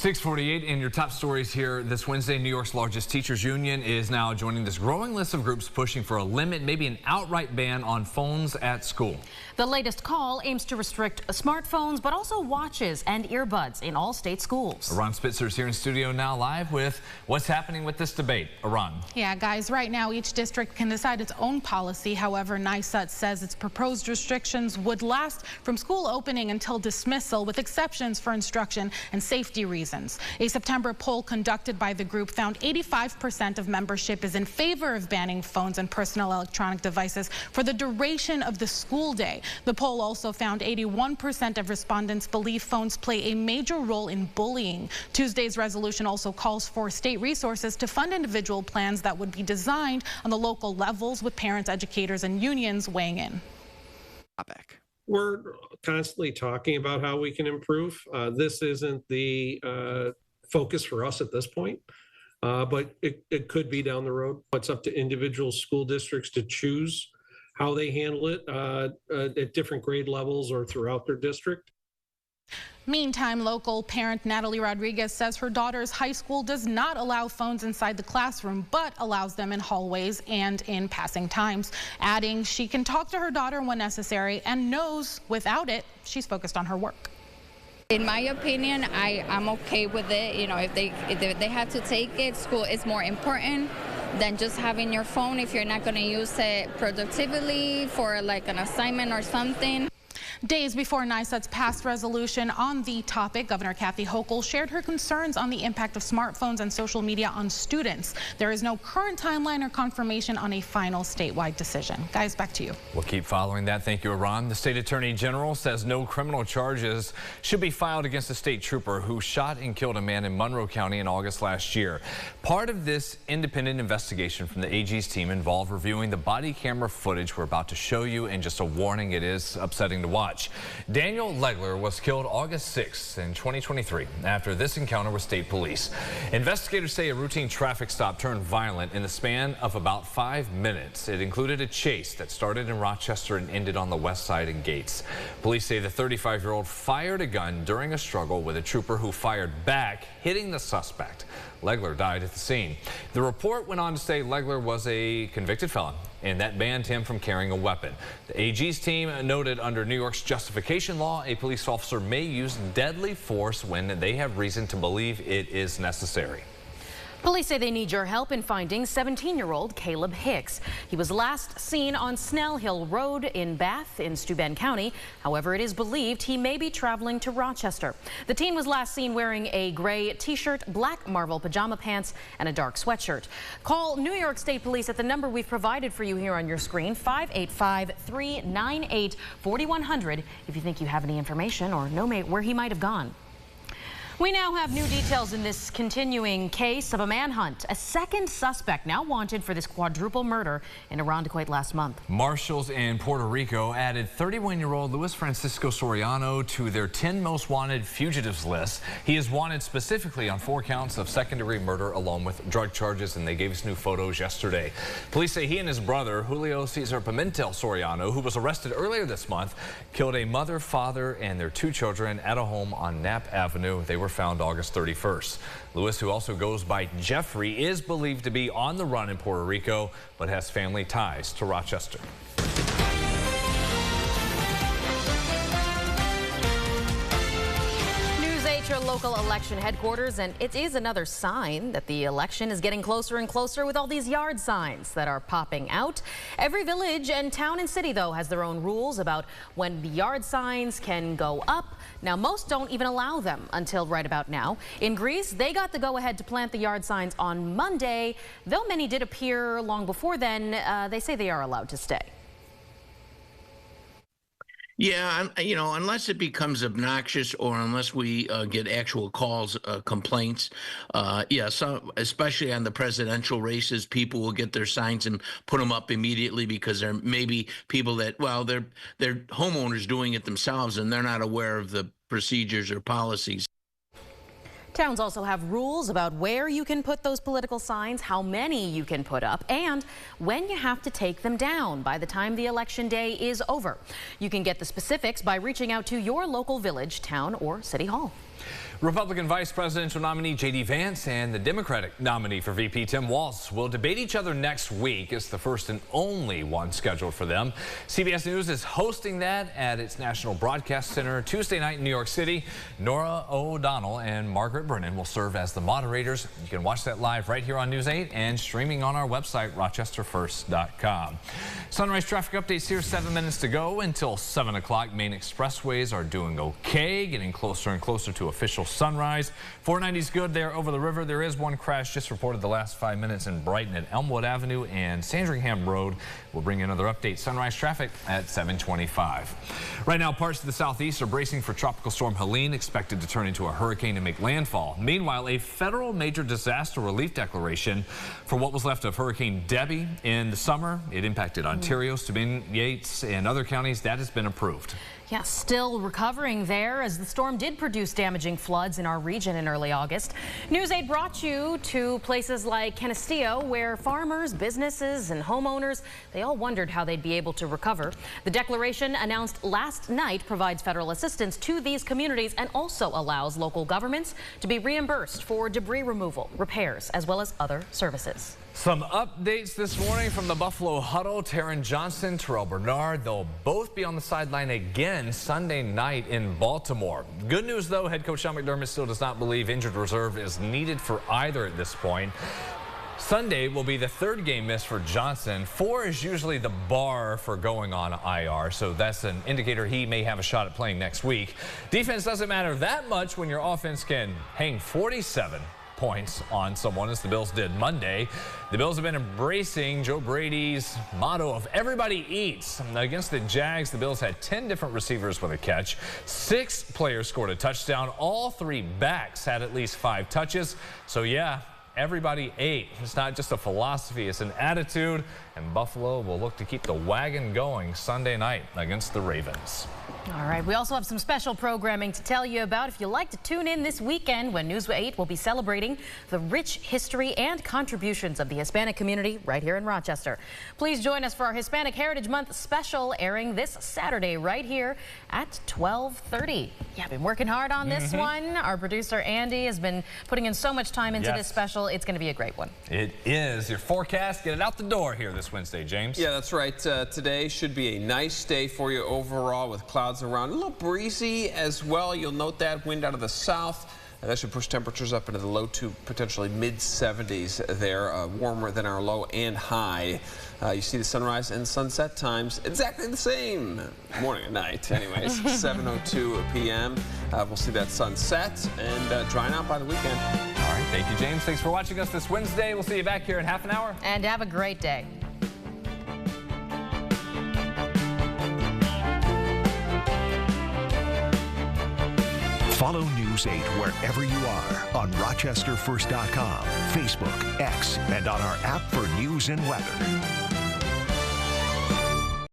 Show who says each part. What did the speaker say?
Speaker 1: 6:48 in your top stories here this Wednesday. New York's largest teachers union is now joining this growing list of groups pushing for a limit, maybe an outright ban on phones at school.
Speaker 2: The latest call aims to restrict smartphones, but also watches and earbuds in all state schools.
Speaker 1: Aron Spitzer is here in studio now live with what's happening with this debate. Aron.
Speaker 3: Yeah, guys, right now each district can decide its own policy. However, NYSP says its proposed restrictions would last from school opening until dismissal, with exceptions for instruction and safety reasons. A September poll conducted by the group found 85% of membership is in favor of banning phones and personal electronic devices for the duration of the school day. The poll also found 81% of respondents believe phones play a major role in bullying. Tuesday's resolution also calls for state resources to fund individual plans that would be designed on the local levels, with parents, educators, and unions weighing in.
Speaker 4: We're constantly talking about how we can improve. This isn't the focus for us at this point, but it could be down the road. It's up to individual school districts to choose how they handle it at different grade levels or throughout their district.
Speaker 3: Meantime, local parent Natalie Rodriguez says her daughter's high school does not allow phones inside the classroom, but allows them in hallways and in passing times, adding she can talk to her daughter when necessary and knows without it, she's focused on her work.
Speaker 5: In my opinion, I'm okay with it. You know, if they have to take it, school is more important than just having your phone if you're not going to use it productively for like an assignment or something.
Speaker 3: Days before NYSP's past resolution on the topic, Governor Kathy Hochul shared her concerns on the impact of smartphones and social media on students. There is no current timeline or confirmation on a final statewide decision. Guys, back to you.
Speaker 1: We'll keep following that. Thank you, Aron. The state attorney general says no criminal charges should be filed against a state trooper who shot and killed a man in Monroe County in August last year. Part of this independent investigation from the AG's team involved reviewing the body camera footage we're about to show you, and just a warning, it is upsetting to watch. Daniel Legler was killed August 6th in 2023 after this encounter with state police. Investigators say a routine traffic stop turned violent in the span of about 5 minutes. It included a chase that started in Rochester and ended on the west side in Gates. Police say the 35-year-old fired a gun during a struggle with a trooper who fired back, hitting the suspect. Legler died at the scene. The report went on to say Legler was a convicted felon, and that banned him from carrying a weapon. The AG's team noted under New York's justification law, a police officer may use deadly force when they have reason to believe it is necessary.
Speaker 2: Police say they need your help in finding 17-year-old Caleb Hicks. He was last seen on Snell Hill Road in Bath in Steuben County. However, it is believed he may be traveling to Rochester. The teen was last seen wearing a gray t-shirt, black Marvel pajama pants, and a dark sweatshirt. Call New York State Police at the number we've provided for you here on your screen, 585-398-4100, if you think you have any information or know where he might have gone. We now have new details in this continuing case of a manhunt. A second suspect now wanted for this quadruple murder in Irondequoit last month.
Speaker 1: Marshals in Puerto Rico added 31-year-old Lis Francisco Sorano to their 10 most wanted fugitives list. He is wanted specifically on 4 counts of second-degree murder along with drug charges, and they gave us new photos yesterday. Police say he and his brother, Julio Cesar Pimentel Sorano, who was arrested earlier this month, killed a mother, father, and their 2 children at a home on Knapp Avenue. They were found August 31st. Lewis, who also goes by Jeffrey, is believed to be on the run in Puerto Rico, but has family ties to Rochester.
Speaker 2: Your local election headquarters, and it is another sign that the election is getting closer and closer with all these yard signs that are popping out. Every village and town and city, though, has their own rules about when the yard signs can go up. Now, most don't even allow them until right about now. In Greece, they got the go-ahead to plant the yard signs on Monday. Though many did appear long before then, they say they are allowed to stay.
Speaker 6: Yeah, you know, unless it becomes obnoxious or unless we get actual calls, complaints, yeah, so especially on the presidential races, people will get their signs and put them up immediately because there may be people that, well, they're homeowners doing it themselves and they're not aware of the procedures or policies.
Speaker 2: Towns also have rules about where you can put those political signs, how many you can put up, and when you have to take them down by the time the election day is over. You can get the specifics by reaching out to your local village, town, or city hall.
Speaker 1: Republican Vice Presidential nominee J.D. Vance and the Democratic nominee for VP Tim Walz will debate each other next week. It's the first and only one scheduled for them. CBS News is hosting that at its National Broadcast Center Tuesday night in New York City. Nora O'Donnell and Margaret Brennan will serve as the moderators. You can watch that live right here on News 8 and streaming on our website, rochesterfirst.com. Sunrise traffic updates here, 7 minutes to go until 7 o'clock. Main expressways are doing okay, getting closer and closer to official sunrise. 490 is good there over the river. There is one crash just reported the last 5 minutes in Brighton at Elmwood Avenue and Sandringham Road. We'll bring you another update. Sunrise traffic at 7:25. Right now, parts of the southeast are bracing for Tropical Storm Helen, expected to turn into a hurricane and make landfall. Meanwhile, a federal major disaster relief declaration for what was left of Hurricane Debbie in the summer. It impacted Ontario, Sabine, Yates, and other counties. That has been approved.
Speaker 2: Yeah, still recovering there as the storm did produce damaging floods in our region in early August. News 8 brought you to places like Canisteo, where farmers, businesses, and homeowners, they all wondered how they'd be able to recover. The declaration announced last night provides federal assistance to these communities and also allows local governments to be reimbursed for debris removal, repairs, as well as other services.
Speaker 1: Some updates this morning from the Buffalo Huddle. Taron Johnson, Terrell Bernard, they'll both be on the sideline again Sunday night in Baltimore. Good news, though, head coach Sean McDermott still does not believe injured reserve is needed for either at this point. Sunday will be the third game missed for Johnson. 4 is usually the bar for going on IR, so that's an indicator he may have a shot at playing next week. Defense doesn't matter that much when your offense can hang 47 points on someone, as the Bills did Monday. The Bills have been embracing Joe Brady's motto of everybody eats. Against the Jags, the Bills had 10 different receivers with a catch. 6 players scored a touchdown. All 3 backs had at least 5 touches. So yeah, everybody ate. It's not just a philosophy, it's an attitude. And Buffalo will look to keep the wagon going Sunday night against the Ravens.
Speaker 2: All right, we also have some special programming to tell you about if you'd like to tune in this weekend when News 8 will be celebrating the rich history and contributions of the Hispanic community right here in Rochester. Please join us for our Hispanic Heritage Month special airing this Saturday right here at 12:30. Yeah, I've been working hard on this one. Our producer Andy has been putting in so much time into this special. It's going to be a great one.
Speaker 1: It is. Your forecast, get it out the door here this Wednesday, James.
Speaker 7: Yeah, that's right. Today should be a nice day for you overall with clouds around. A little breezy as well. You'll note that wind out of the south. That should push temperatures up into the low to potentially mid-70s there, warmer than our low and high. You see the sunrise and sunset times exactly the same, morning and night anyways, 7:02 p.m. We'll see that sunset and drying out by the weekend.
Speaker 1: All right, thank you, James. Thanks for watching us this Wednesday. We'll see you back here in half an hour.
Speaker 2: And have a great day.
Speaker 8: Follow News 8 wherever you are on rochesterfirst.com, Facebook, X, and on our app for news and weather.